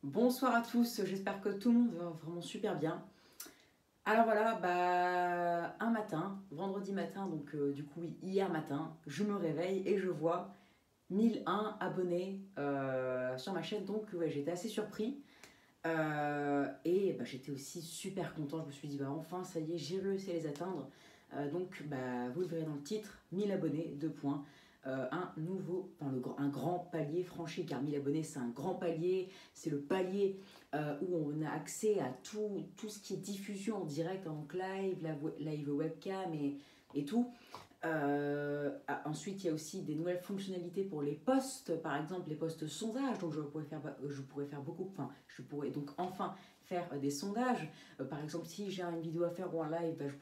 Bonsoir à tous, j'espère que tout le monde va vraiment super bien. Alors voilà, un matin, vendredi matin, donc du coup oui, hier matin, je me réveille et je vois 1001 abonnés sur ma chaîne, donc ouais, j'étais assez surpris. J'étais aussi super content, je me suis dit enfin ça y est, j'ai réussi à les atteindre. Vous le verrez dans le titre, 1000 abonnés, 2 points. Un grand palier franchi, car 1000 abonnés c'est un grand palier, c'est le palier où on a accès à tout ce qui est diffusion en direct, donc live, live webcam et tout. Ensuite, il y a aussi des nouvelles fonctionnalités pour les posts, par exemple les posts sondages. Donc, je pourrais faire beaucoup, enfin, je pourrais donc enfin faire des sondages. Par exemple, si j'ai une vidéo à faire ou un live, je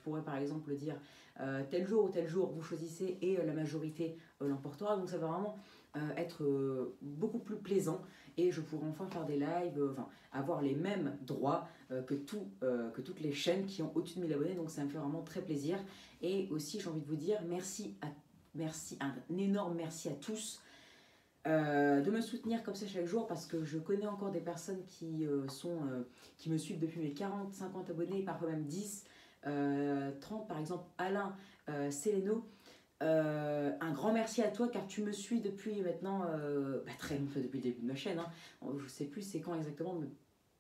pourrais par exemple dire tel jour ou tel jour, vous choisissez et la majorité l'emportera. Donc, ça va vraiment être beaucoup plus plaisant et je pourrais enfin faire des lives, avoir les mêmes droits que toutes les chaînes qui ont au-dessus de 1000 abonnés, donc ça me fait vraiment très plaisir. Et aussi, j'ai envie de vous dire un énorme merci à tous de me soutenir comme ça chaque jour, parce que je connais encore des personnes qui me suivent depuis mes 40, 50 abonnés, parfois même 10, 30, par exemple Alain Seleno. Un grand merci à toi, car tu me suis depuis maintenant très longtemps, depuis le début de ma chaîne, hein. Je sais plus c'est quand exactement, mais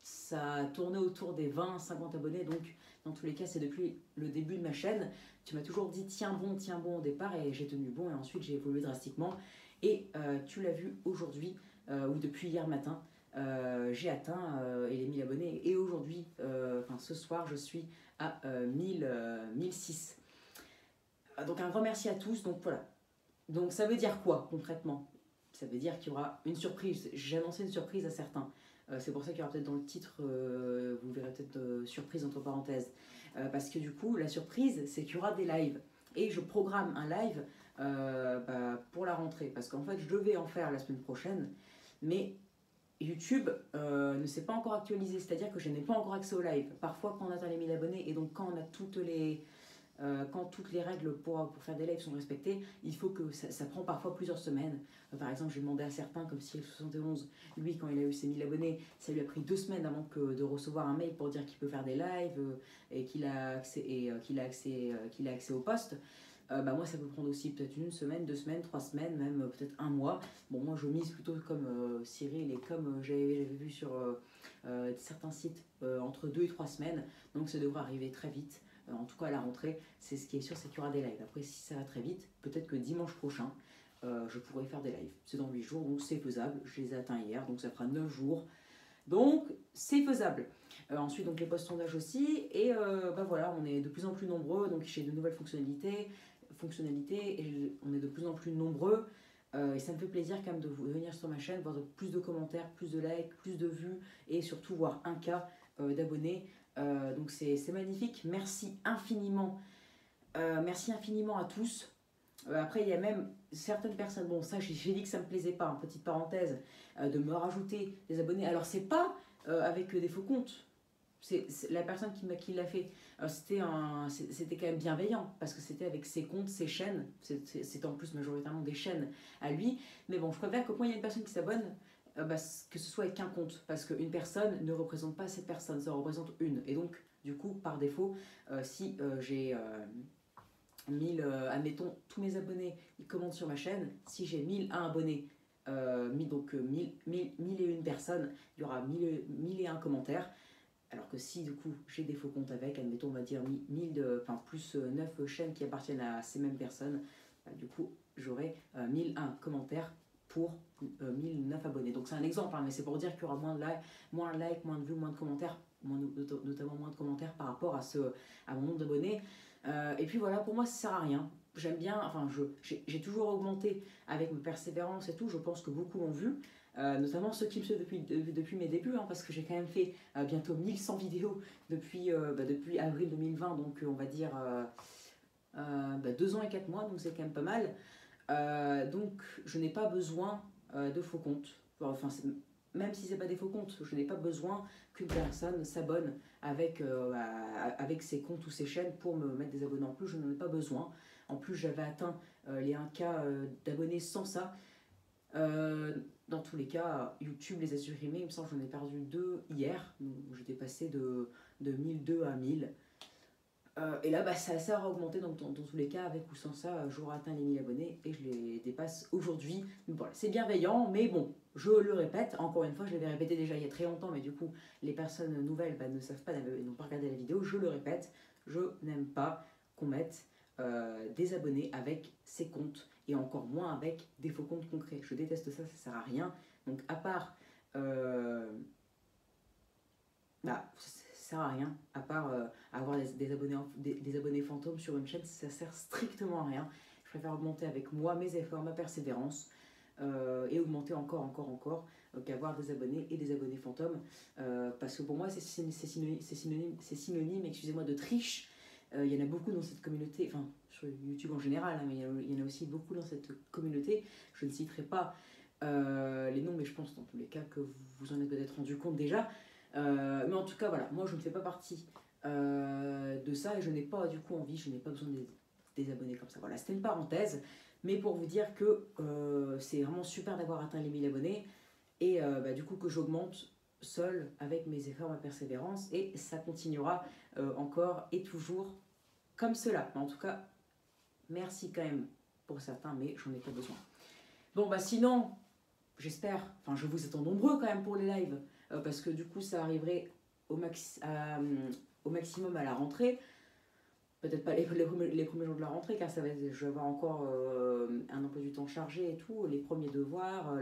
ça a tourné autour des 20-50 abonnés, donc dans tous les cas c'est depuis le début de ma chaîne. Tu m'as toujours dit tiens bon au départ, et j'ai tenu bon, et ensuite j'ai évolué drastiquement. Et tu l'as vu aujourd'hui, ou depuis hier matin, j'ai atteint les 1000 abonnés, et aujourd'hui, ce soir, je suis à 1006. Donc un grand merci à tous. Donc voilà. Donc ça veut dire quoi concrètement? Ça veut dire qu'il y aura une surprise. J'ai annoncé une surprise à certains. C'est pour ça qu'il y aura peut-être dans le titre, vous verrez peut-être surprise entre parenthèses. Parce que du coup, la surprise, c'est qu'il y aura des lives. Et je programme un live pour la rentrée. Parce qu'en fait, je devais en faire la semaine prochaine. Mais YouTube ne s'est pas encore actualisé. C'est-à-dire que je n'ai pas encore accès au live. Parfois, quand on atteint les 1000 abonnés, et donc quand on a quand toutes les règles pour faire des lives sont respectées, il faut que ça prend parfois plusieurs semaines. Par exemple, j'ai demandé à certains, comme Ciel71, lui, quand il a eu ses 1000 abonnés, ça lui a pris 2 semaines avant de recevoir un mail pour dire qu'il peut faire des lives et qu'il a accès au poste. Moi, ça peut prendre aussi peut-être 1 semaine, 2 semaines, 3 semaines, même peut-être un mois. Bon, moi, je mise plutôt comme Cyril, et comme j'avais vu sur certains sites, entre 2 et 3 semaines. Donc, ça devrait arriver très vite. En tout cas, à la rentrée, c'est ce qui est sûr, c'est qu'il y aura des lives. Après, si ça va très vite, peut-être que dimanche prochain, je pourrai faire des lives. C'est dans 8 jours, donc c'est faisable. Je les ai atteints hier, donc ça fera 9 jours. Donc, c'est faisable. Ensuite, donc les posts sondages aussi. Et voilà, on est de plus en plus nombreux. Donc, j'ai de nouvelles fonctionnalités, et on est de plus en plus nombreux. Et ça me fait plaisir quand même de venir sur ma chaîne, voir plus de commentaires, plus de likes, plus de vues, et surtout voir 1K d'abonnés. Donc c'est magnifique. Merci infiniment à tous. Après, il y a même certaines personnes, bon, ça j'ai dit que ça me plaisait pas, hein, petite parenthèse, de me rajouter des abonnés. Alors, c'est pas avec des faux comptes. C'est la personne qui l'a fait. C'était quand même bienveillant, parce que c'était avec ses comptes, ses chaînes. C'était en plus majoritairement des chaînes à lui. Mais bon, je préfère que quand il y a une personne qui s'abonne, que ce soit avec un compte, parce qu'une personne ne représente pas cette personne, ça représente une. Et donc, du coup, par défaut, si j'ai 1000, admettons, tous mes abonnés, ils commentent sur ma chaîne, si j'ai 1001 abonnés, 1001 personnes, il y aura 1001 commentaires. Alors que si du coup j'ai des faux comptes avec, admettons, on va dire plus 9 chaînes qui appartiennent à ces mêmes personnes, du coup j'aurai 1001 commentaires pour 1009 abonnés. Donc c'est un exemple, hein, mais c'est pour dire qu'il y aura moins de likes, moins de vues, moins de commentaires, notamment moins de commentaires par rapport à mon nombre d'abonnés. Et puis voilà, pour moi ça sert à rien. J'aime bien, j'ai toujours augmenté avec ma persévérance et tout, je pense que beaucoup l'ont vu. Notamment ceux qui me suivent depuis mes débuts, hein, parce que j'ai quand même fait bientôt 1100 vidéos depuis avril 2020, donc on va dire 2 ans et 4 mois, donc c'est quand même pas mal. Donc je n'ai pas besoin de faux comptes. Même si ce n'est pas des faux comptes, je n'ai pas besoin qu'une personne s'abonne avec ses comptes ou ses chaînes pour me mettre des abonnés en plus. Je n'en ai pas besoin. En plus, j'avais atteint les 1K d'abonnés sans ça. Dans tous les cas, YouTube les a supprimés. Il me semble que j'en ai perdu 2 hier. J'étais passé de 1002 à 1000. Et là, ça a augmenté dans tous les cas, avec ou sans ça, j'aurai atteint les 1000 abonnés et je les dépasse aujourd'hui. Voilà, c'est bienveillant, mais bon, je le répète, encore une fois, je l'avais répété déjà il y a très longtemps, mais du coup, les personnes nouvelles ne savent pas, n'ont pas regardé la vidéo, je le répète, je n'aime pas qu'on mette des abonnés avec ces comptes, et encore moins avec des faux comptes concrets. Je déteste ça, ça sert à rien. Donc, à part... ça sert à rien, à part avoir des abonnés fantômes sur une chaîne, ça sert strictement à rien. Je préfère augmenter avec moi mes efforts, ma persévérance, et augmenter encore, qu'avoir des abonnés et des abonnés fantômes, parce que pour moi c'est synonyme, excusez-moi, de triche. Il y en a beaucoup dans cette communauté, enfin sur YouTube en général, hein, mais il y en a aussi beaucoup dans cette communauté. Je ne citerai pas les noms, mais je pense dans tous les cas que vous en êtes peut-être rendu compte déjà. Mais en tout cas, voilà, moi je ne fais pas partie de ça et je n'ai pas du coup envie, je n'ai pas besoin des abonnés comme ça. Voilà, c'était une parenthèse, mais pour vous dire que c'est vraiment super d'avoir atteint les 1000 abonnés et du coup que j'augmente seul avec mes efforts, ma persévérance, et ça continuera encore et toujours comme cela. Mais en tout cas, merci quand même pour certains, mais j'en ai pas besoin. Bon, sinon, j'espère, enfin je vous attends nombreux quand même pour les lives. Parce que du coup ça arriverait au maximum à la rentrée, peut-être pas les premiers jours de la rentrée, car je vais avoir encore un emploi du temps chargé et tout, les premiers devoirs,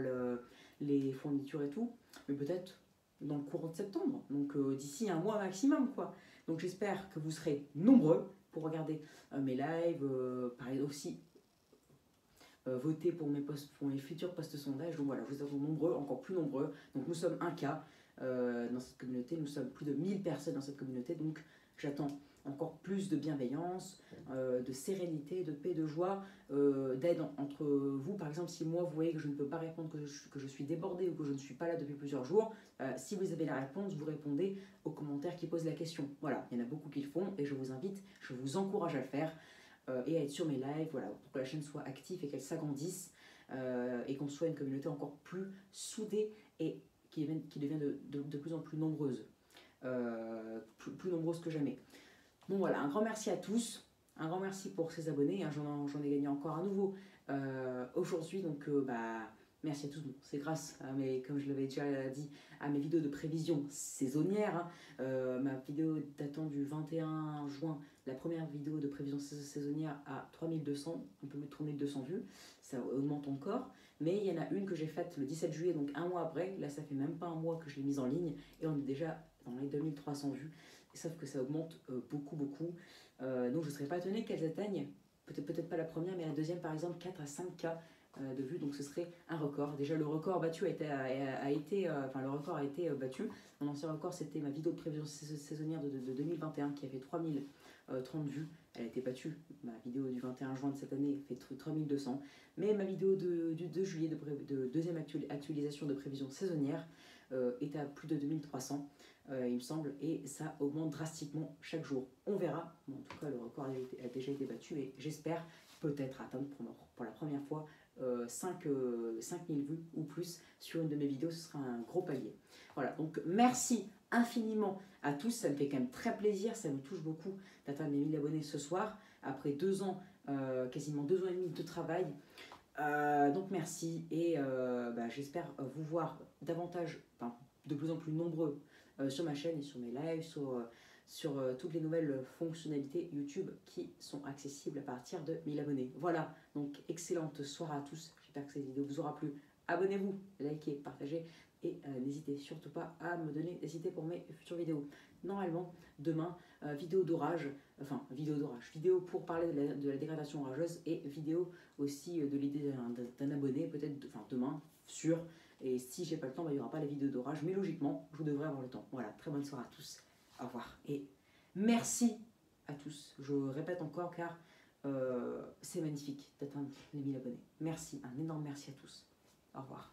les fournitures et tout, mais peut-être dans le courant de septembre, donc d'ici un mois maximum quoi. Donc j'espère que vous serez nombreux pour regarder mes lives, pareil aussi voter pour mes futurs postes sondages. Donc voilà, je vous attends nombreux, encore plus nombreux. Donc nous sommes un cas dans cette communauté, nous sommes plus de 1000 personnes dans cette communauté, donc j'attends encore plus de bienveillance, de sérénité, de paix, de joie, d'aide entre vous. Par exemple, si moi vous voyez que je ne peux pas répondre, que je suis débordée ou que je ne suis pas là depuis plusieurs jours, si vous avez la réponse, vous répondez aux commentaires qui posent la question. Voilà, il y en a beaucoup qui le font et je vous invite, je vous encourage à le faire. Et à être sur mes lives, voilà, pour que la chaîne soit active et qu'elle s'agrandisse, et qu'on soit une communauté encore plus soudée et qui devient de plus en plus nombreuse, plus nombreuse que jamais. Bon voilà, un grand merci à tous, un grand merci pour ces abonnés, hein, j'en ai gagné encore à nouveau aujourd'hui, donc merci à tous. Bon, c'est grâce à comme je l'avais déjà dit, à mes vidéos de prévision saisonnière, hein. Ma vidéo datant du 21 juin, la première vidéo de prévision saisonnière à 3200, un peu plus de 3200 vues, ça augmente encore. Mais il y en a une que j'ai faite le 17 juillet, donc un mois après, là ça fait même pas un mois que je l'ai mise en ligne, et on est déjà dans les 2300 vues, sauf que ça augmente beaucoup. Donc je ne serais pas étonnée qu'elles atteignent, peut-être pas la première, mais la deuxième par exemple, 4 à 5K de vues, donc ce serait un record. Déjà le record battu le record a été battu. Mon ancien record c'était ma vidéo de prévision saisonnière de 2021 qui a fait 3030 vues. Elle a été battue, ma vidéo du 21 juin de cette année fait 3200, mais ma vidéo du 2 juillet de deuxième actualisation de prévision saisonnière est à plus de 2300, il me semble, et ça augmente drastiquement chaque jour. On verra, mais en tout cas le record a déjà été battu et j'espère peut-être atteindre pour la première fois 5000 vues ou plus sur une de mes vidéos. Ce sera un gros palier. Voilà, donc merci infiniment à tous, ça me fait quand même très plaisir, ça me touche beaucoup d'atteindre les 1000 abonnés ce soir, après 2 ans, quasiment 2 ans et demi de travail. Donc merci, et j'espère vous voir davantage, de plus en plus nombreux sur ma chaîne et sur mes lives, sur toutes les nouvelles fonctionnalités YouTube qui sont accessibles à partir de 1000 abonnés. Voilà, donc excellente soirée à tous, j'espère que cette vidéo vous aura plu. Abonnez-vous, likez, partagez, et n'hésitez surtout pas à me donner des idées pour mes futures vidéos. Normalement, demain, vidéo vidéo pour parler de la dégradation orageuse, et vidéo aussi de l'idée d'un abonné, peut-être demain, sûr. Et si j'ai pas le temps, il n'y aura pas les vidéos d'orage, mais logiquement, je devrais avoir le temps. Voilà, très bonne soirée à tous. Au revoir. Et merci à tous. Je répète encore car c'est magnifique d'atteindre les 1000 abonnés. Merci, un énorme merci à tous. Au revoir.